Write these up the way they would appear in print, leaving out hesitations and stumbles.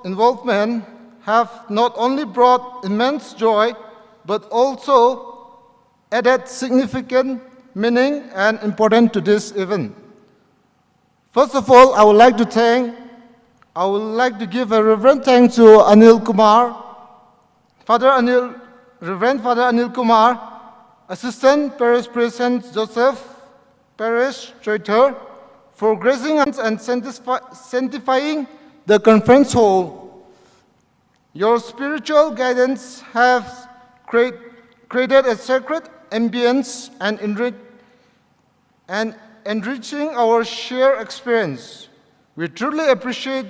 involvement have not only brought immense joy, but also added significant meaning and importance to this event. First of all, I would like to give a reverent thanks to Anil Kumar, Reverend Father Anil Kumar, Assistant Parish President Joseph, Parish Choithar, for gracing us and sanctifying the conference hall. Your spiritual guidance has created a sacred ambience and enriching our shared experience. We truly appreciate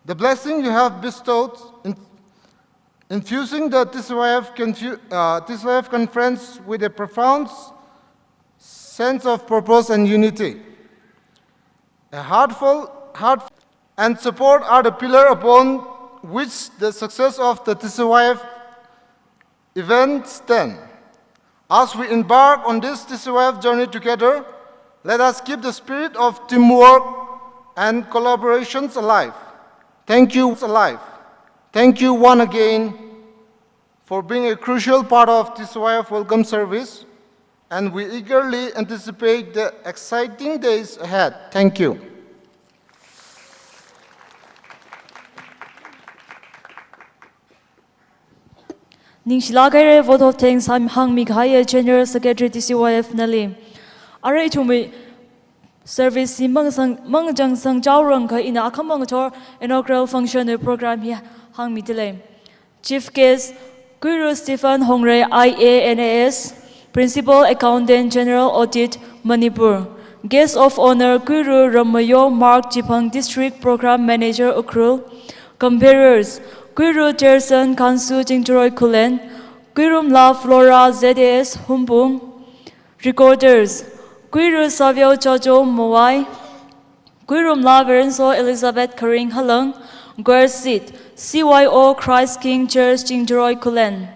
the blessing you have bestowed in infusing the Tcyf conference with a profound sense of purpose and unity. A heartfelt and support are the pillar upon which the success of the Tcyf event stands. As we embark on this Tcyf journey together, let us keep the spirit of teamwork and collaborations alive. Thank you once again for being a crucial part of Tcyf welcome service, and we eagerly anticipate the exciting days ahead. Thank you. Ningshlagare vote of thanks hang Mikhaya General Secretary Tcyf Nalim. Are to me service si mangjang sang jawrang ka ina akamang tor inaugural function program hi hang mi delay. Chief guest Guru Stephen Hongre IANAS Principal Accountant General Audit Manipur. Guest of honor Guru Ramayo Mark Jipang District Program Manager Ukrul. Comparers Guru Terson Kansu Jingtroy Kulen. Guru La Flora ZAS Humbung. Recorders Guru Savio Jojo Moai. Guru La Verenso Elizabeth Karing Halang. Gwersit CYO Christ King Church Jingtroy Kulen.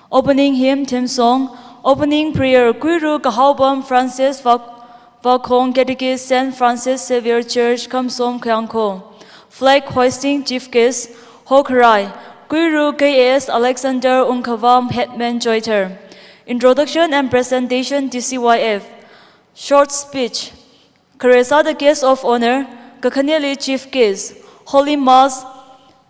Opening hymn theme song. Opening prayer Guru Kahaubam Francis Valkong Catechist St. Francis Xavier Church Kamsom Kyangko. Flag hoisting chief guest Hokrai Guru KS Alexander Unkavam Hetman Choithar. Introduction and presentation Tcyf. Short speech. Karesa the guest of honor Kakaneli chief guest. Holy Mass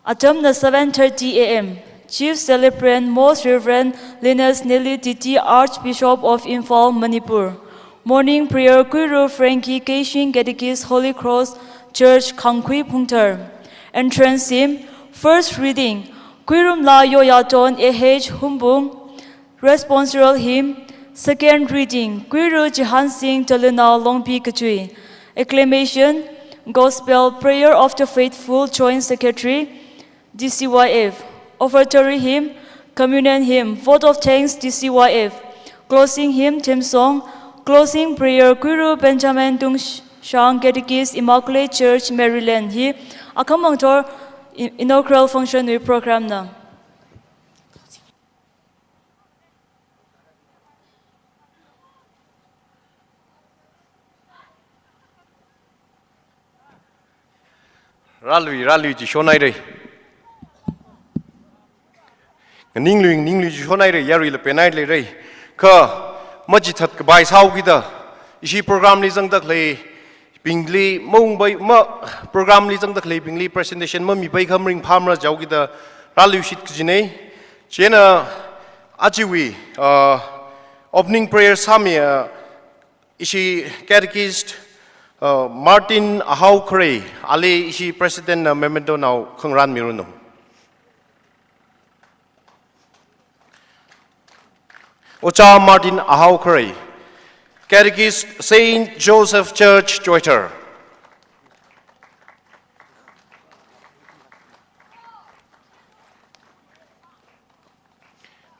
Atamna 7:30 a.m. Chief Celebrant Most Reverend Linus Nelly Titi Archbishop of Imphal, Manipur. Morning prayer Guru Frankie Keishin Catechist Holy Cross Church Kangkui Pungtar. Entrance hymn. First reading Gurum La Yoyaton A.H. Humbung. Responsorial hymn. Second reading Guru Jihan Singh Taluna Longpi Kachui. Acclamation Gospel Prayer of the Faithful Joint Secretary DCYF. Offertory hymn, communion hymn, vote of thanks DCYF. Closing hymn, theme song, closing prayer Guru Benjamin Dung Shang Catechist Immaculate Church, Maryland. He akamang tor inaugural function we program na. Ralui ji shonai re. Ninglu ji shonai re yari le penai le re. Ka majithat ka bai sau kita. Isi program ni jang tak le pingli mong bai ma program ni jang tak le pingli presentation ma mi bai kham ring pham ra jau kita ralui shit ki ne. Chena ajiwi opening prayer samia isi catechist Martin Ahau Kray, Ali isi President na memento now Kongran Miruno. Ocha Martin Ahau Kray, Catechist Saint Joseph Church, Choithar.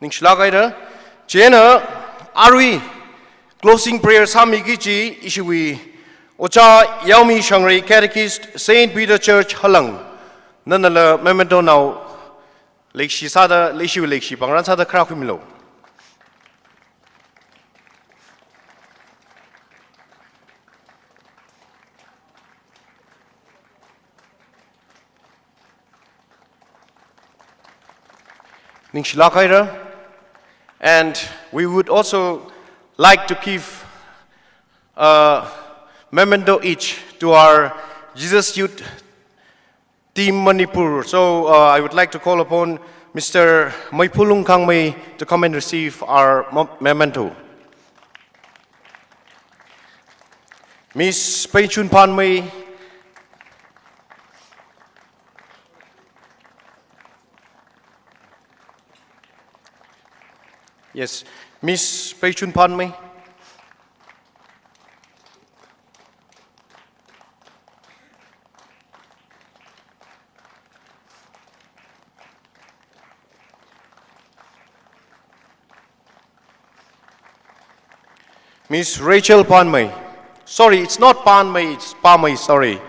Ningshlagaida, Jena Arui, closing prayer Samigichi, Ishiwi. Ocha Yaumi Shangri Catechist Saint Peter Church Halang Nanala Memento now Lake Shisada Leishu Lake Shipang Sada Krakimilo. ning shilakaira, and we would also like to give a memento each to our Jesus Youth Team Manipur. So I would like to call upon Mr. Maipulung Kangmei to come and receive our memento. Miss Peichun Panmei, yes, Miss Peichun Panmei. Miss Rachel Panmei. Sorry, it's not Panmei, it's Pamei, sorry.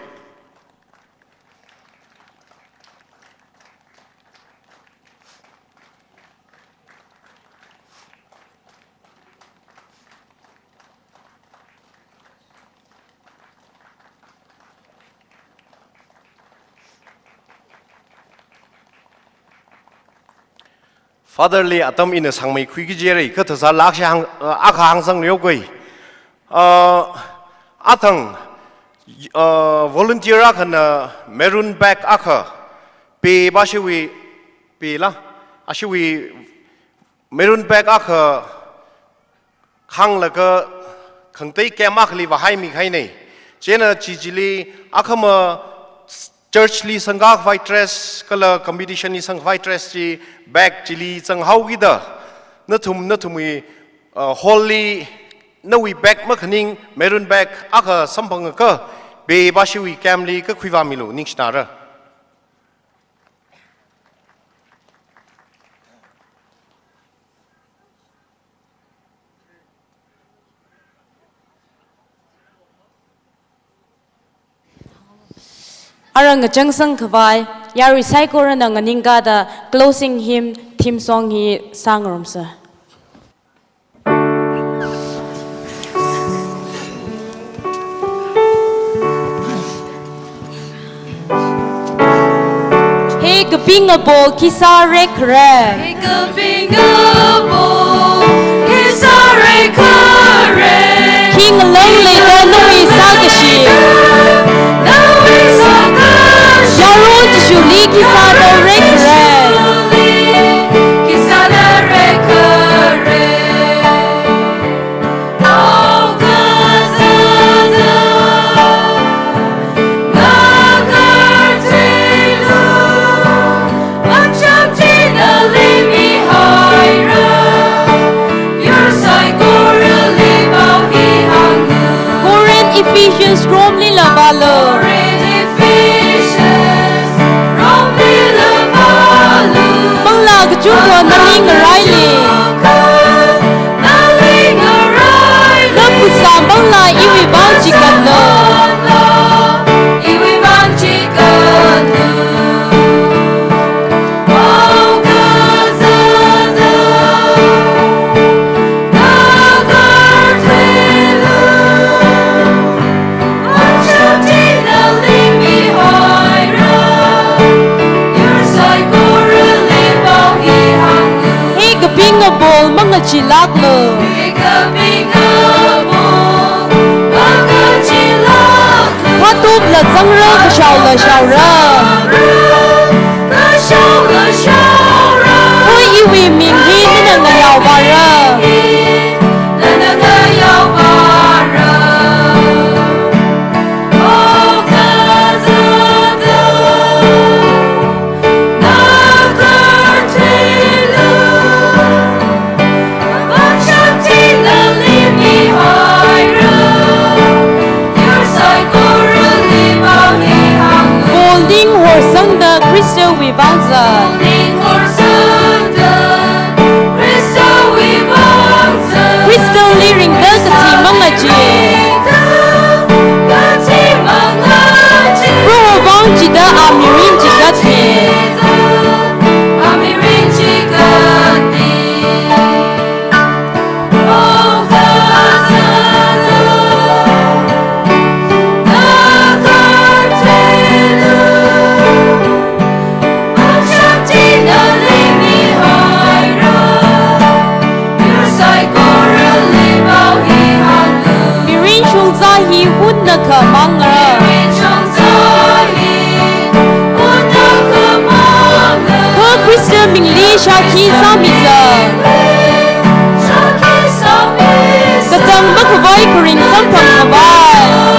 Fatherly atam in a sangmei kwiki jere katasa laksha akha hangsang liogui. Athang volunteer akhan maroon bag akha pe bashiwi pe la ashiwi maroon bag akha khang laka khangtei kemak li wahai mi khai nei chena chijili akhama church li sangak white dress kala competition ni sang white dress chi bag chili sang hau gida nathumi holy nawi bag makhaning maroon bag aka sampang ka be bashiwi kamli ka khwiwa milu ningshnara Arang Jangsang Kawai, Yari Saikora Nanganingada, closing hymn, theme song he sang Romsa. Hey, Gabingabo, Kisare Kare. Hey, Gabingabo, Kisare Kare. King Lonely, the Nui Sagashi. Yarun Shuli Kisada Rekre. Kisada Rekre. Oh, Gazada. Nagartilu. Machamtina Limi Haira. Your Saigora Limau Hihangu. Korean Ephesians Romli Lavalo. Jungo naling Riley. Napusa bangla iwi banchi kanu. Iwi banchi kanu. Oh Gazada. Nagartilu. Machamtina Limi Haira. Your Saigora Bingabol mga chilaklo. Patub la zangra kashaula shaura. Hoy iwi minghi nina ngayaw bara. Crystal Vivanza. Crystal Liring Dagati Mangaji. Bro Bangji da Amirin Jigati. Amirin Jigati. Oh Gazada. Nagartilu. sha khi sa mi za ka tang ba ku vai kring sam phang ka vai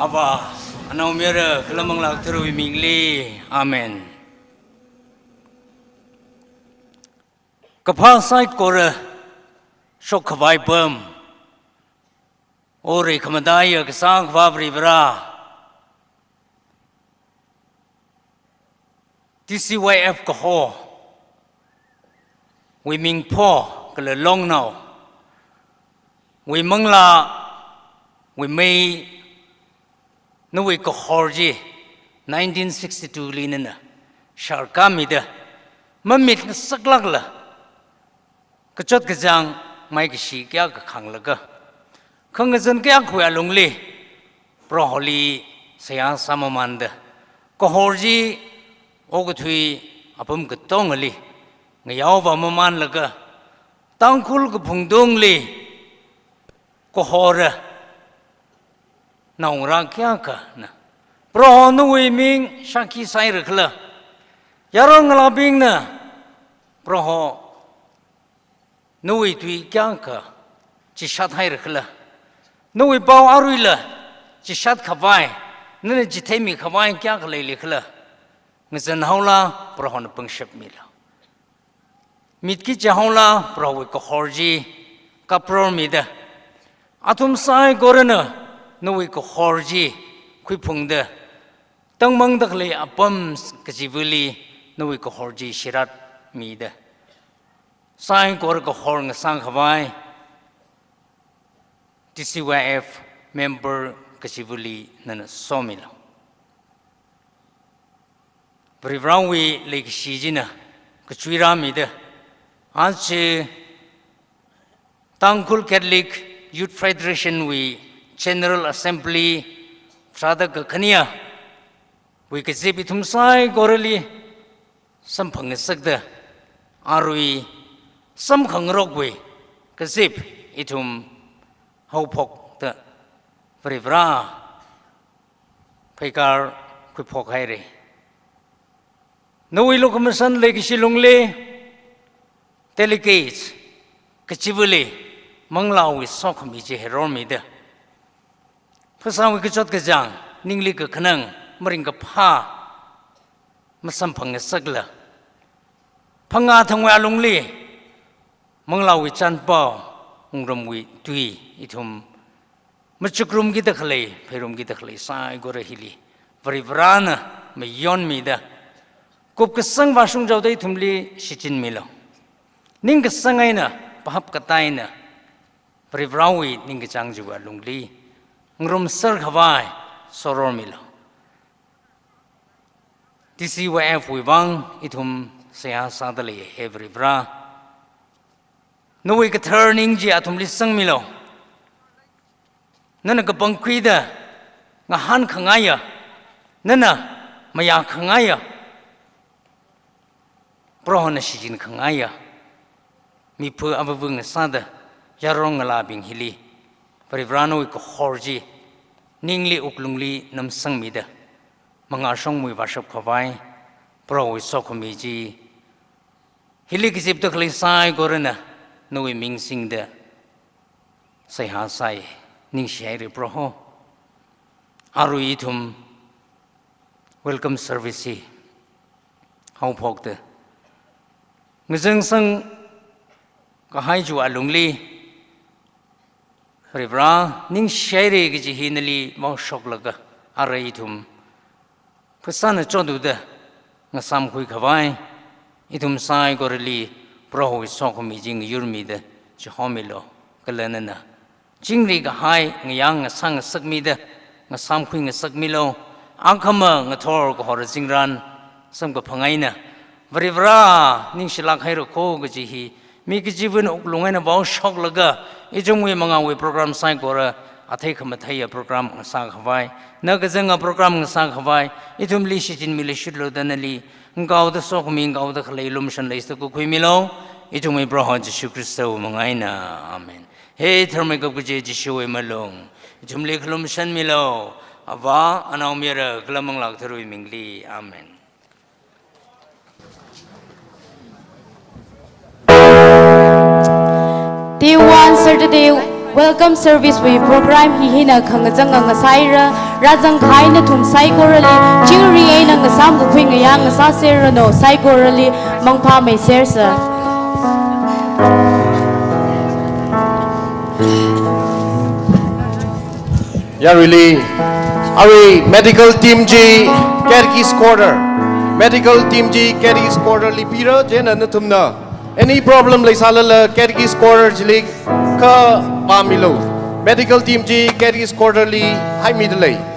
Aba, anau mera kelamang lak terui mingli, amen. Kapal sai kora sok kawai bom. Ori kamadaya kesang vabri bra. Tcyf kaho. We ming po kala long now. We mangla we may no we ko horji 1962 linana sharka mida mamit saklak la kachot kajang mai kishi kya ka khanglaga khangazan kya khwa lungli proholi saya samamanda ko horji ogathui apam ka tongali ngayaw ba maman laga tangkul ka phungdongli ko hora Naung kya ka na pro nu wi ming shaki sai rakla yarong labing na pro nu wi tui kya ka chi shat hai rakla nu wi pau aruila chi shat khabai ne ji themi khabai kya ka le likhla ngzan haula pro hon pangshap mila mitki chahola pro wi ko horji ka pro mida atum sai gorana Noi ko horji kui phungda tang mang dakle apam kajivuli noi ko horji shirat mida sai kor ko hor nga sang khawai Tcyf member kajivuli nan somila Pribrawi lek shijina kachwira mida anche Tangkul Catholic Youth Federation we General Assembly Prada Khania we could see bitum sai gorali some pangasagda arui some kangrogwe kazip itum hopok the Privra Pekar Kupokaire No we look masan lake shilungle delegates Kachivuli Mangla with Sokamiji Heromida Pasang we could shot Kajang, Ningli Kanang, Maringa Pa, Masampang Sagla. Panga Tangwa Lungli, Mangla with Chan Bao, Ungram we Tui, itum Machukrum Gitakale, Perum Gitakale, Sai Gorahili, Varivrana, Mayon Mida, Kupkasang Vashung Jode Tumli, Shichin Milo. Ningasangaina, Pahap Kataina, Varivrawi, Ningachangua Lungli. Ngrum sar khawai soror milo Tcyf we bang itum saya sadali every bra no we ka turning ji atum lisang milo nana ka bangkwida nga han khangaya nana maya khangaya prohona shijin khangaya mi pu abung sada yarong la bing hili Parivrano ko horji ningli uklungli nam sangmida mga song mui washap khawai pro sokomiji hilik zip to kli sai gorena no we ming sing da sai ha sai ning share pro ho aru itum welcome service how phok de ngजंग sang ka hai ju alungli Ribra, ning share gizi hinali mau shok laga araitum. Pesana jodu da ngasam kui kawai itum sai gorili pro sokomi jing yurmi da jihomilo kalanana. Jingri ga hai ngayang ngasang sakmi da ngasam kui ngasakmilo อังคำงทอร์ก็หอรจิงรันสังกับพังไงนะบริวรานิ่งชิลักให้เราโคกจีฮีมีกิจวันอุกลงให้นะบ้าช็อกละก็อีจงเวมังเอาเวโปรแกรมไซน์ก็ระอาทิตย์ขมัทยาโปรแกรมสังขวายนักจังโปรแกรมสังขวายอีทุมลิชิจินมิลิชุดโลดันลีงาวดสอกมิงาวดขลัยลมชันเลยสกุคุยมิโลอีจงเวบรอฮจิชุคริสต์มังไงนะอาเมนเฮ้ทำไมกับกุเจจิชูเวมาลงอีจงลิขลมชันมิโลอาว่าอันเอาเมียร์กลมังลักทรุยมิงลีอาเมนDAY1 Saturday Welcome Service we program hihina khangajang nga saira rajang khai na thum sai korali chingri ai na sam ko khwing ya nga sa ser no sai korali mangpha mai ser sa Yeah, really. Ari medical team G Kerki Squatter. Medical team G Kerki Squatter lipira jena natumna. Any problem like salala Kerki Squatter jili ka pamilo. Medical team G Kerki Squatter li hai midalay.